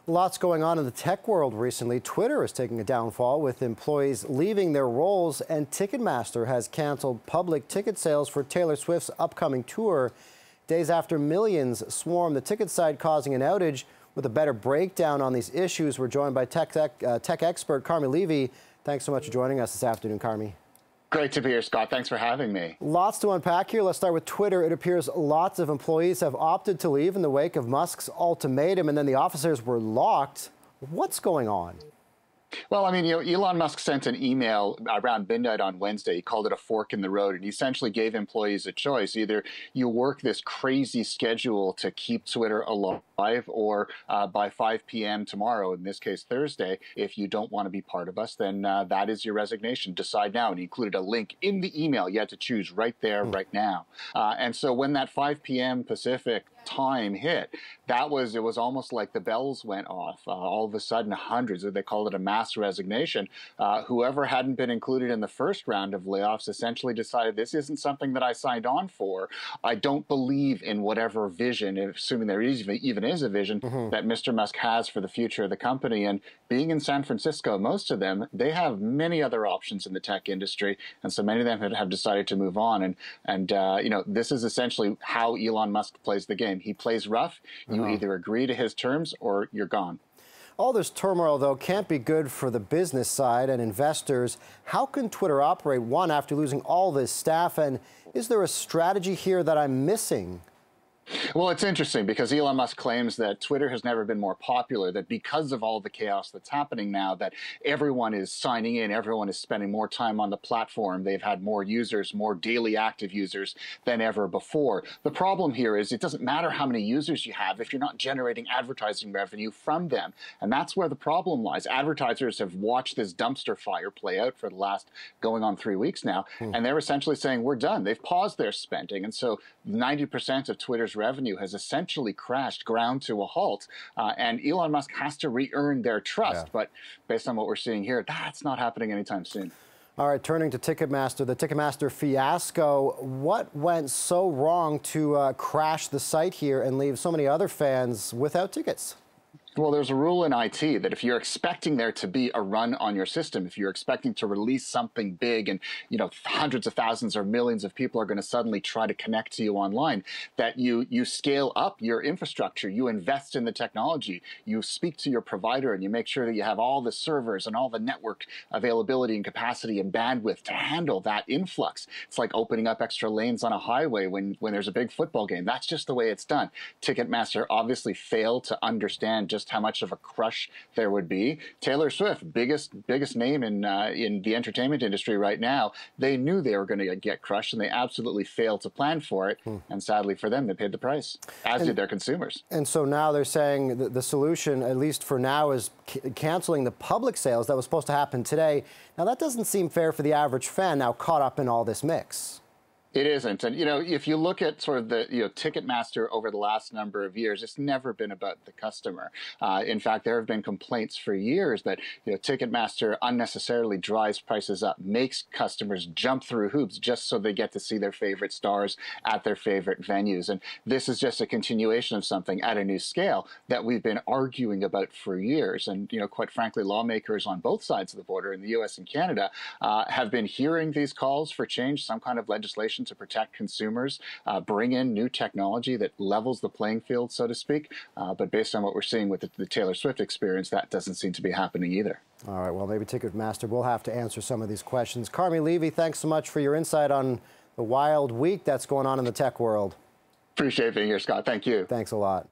Lots going on in the tech world recently. Twitter is taking a downfall with employees leaving their roles, and Ticketmaster has canceled public ticket sales for Taylor Swift's upcoming tour. Days after millions swarm the ticket site, causing an outage. With a better breakdown on these issues, we're joined by tech expert Carmi Levy. Thanks so much for joining us this afternoon, Carmi. Great to be here, Scott. Thanks for having me. Lots to unpack here. Let's start with Twitter. It appears lots of employees have opted to leave in the wake of Musk's ultimatum, and then the offices were locked. What's going on? Well, I mean, Elon Musk sent an email around midnight on Wednesday. He called it a fork in the road, and he essentially gave employees a choice. Either you work this crazy schedule to keep Twitter alive, or by 5 p.m. tomorrow, in this case Thursday, if you don't want to be part of us, then that is your resignation. Decide now. And he included a link in the email. You had to choose right there, right now. And so when that 5 p.m. Pacific time hit, it was almost like the bells went off. All of a sudden, hundreds, they called it a mass resignation. Whoever hadn't been included in the first round of layoffs essentially decided, this isn't something that I signed on for. I don't believe in whatever vision, assuming there even is a vision, that Mr. Musk has for the future of the company. And being in San Francisco, most of them, they have many other options in the tech industry, and so many of them have decided to move on. And this is essentially how Elon Musk plays the game. He plays rough. You either agree to his terms or you're gone. All this turmoil, though, can't be good for the business side and investors. How can Twitter operate, one, after losing all this staff? And is there a strategy here that I'm missing? Well, it's interesting because Elon Musk claims that Twitter has never been more popular, that because of all the chaos that's happening now, that everyone is signing in, everyone is spending more time on the platform. They've had more users, more daily active users than ever before. The problem here is it doesn't matter how many users you have if you're not generating advertising revenue from them. And that's where the problem lies. Advertisers have watched this dumpster fire play out for the last going on 3 weeks now, and they're essentially saying, we're done. They've paused their spending. And so 90% of Twitter's revenue has essentially crashed, ground to a halt, and Elon Musk has to re-earn their trust. But based on what we're seeing here, that's not happening anytime soon. All right, turning to Ticketmaster, the Ticketmaster fiasco. What went so wrong to crash the site here and leave so many other fans without tickets? Well, there's a rule in IT that if you're expecting there to be a run on your system, if you're expecting to release something big and, hundreds of thousands or millions of people are going to suddenly try to connect to you online, that you scale up your infrastructure, you invest in the technology, you speak to your provider, and you make sure that you have all the servers and all the network availability and capacity and bandwidth to handle that influx. It's like opening up extra lanes on a highway when there's a big football game. That's just the way it's done. Ticketmaster obviously failed to understand just how much of a crush there would be. Taylor Swift, biggest name in the entertainment industry right now, they knew they were going to get crushed, and they absolutely failed to plan for it. And sadly for them, they paid the price, as did their consumers. And so now they're saying that the solution, at least for now, is canceling the public sales that was supposed to happen today. Now, that doesn't seem fair for the average fan now caught up in all this mix. It isn't. And, if you look at sort of the, Ticketmaster over the last number of years, it's never been about the customer. In fact, there have been complaints for years that, Ticketmaster unnecessarily drives prices up, makes customers jump through hoops just so they get to see their favorite stars at their favorite venues. And this is just a continuation of something at a new scale that we've been arguing about for years. And, quite frankly, lawmakers on both sides of the border in the U.S. and Canada have been hearing these calls for change, some kind of legislation to protect consumers, bring in new technology that levels the playing field, so to speak. But based on what we're seeing with the Taylor Swift experience, that doesn't seem to be happening either. All right, well, maybe Ticketmaster will have to answer some of these questions. Carmi Levy, thanks so much for your insight on the wild week that's going on in the tech world. Appreciate being here, Scott. Thank you. Thanks a lot.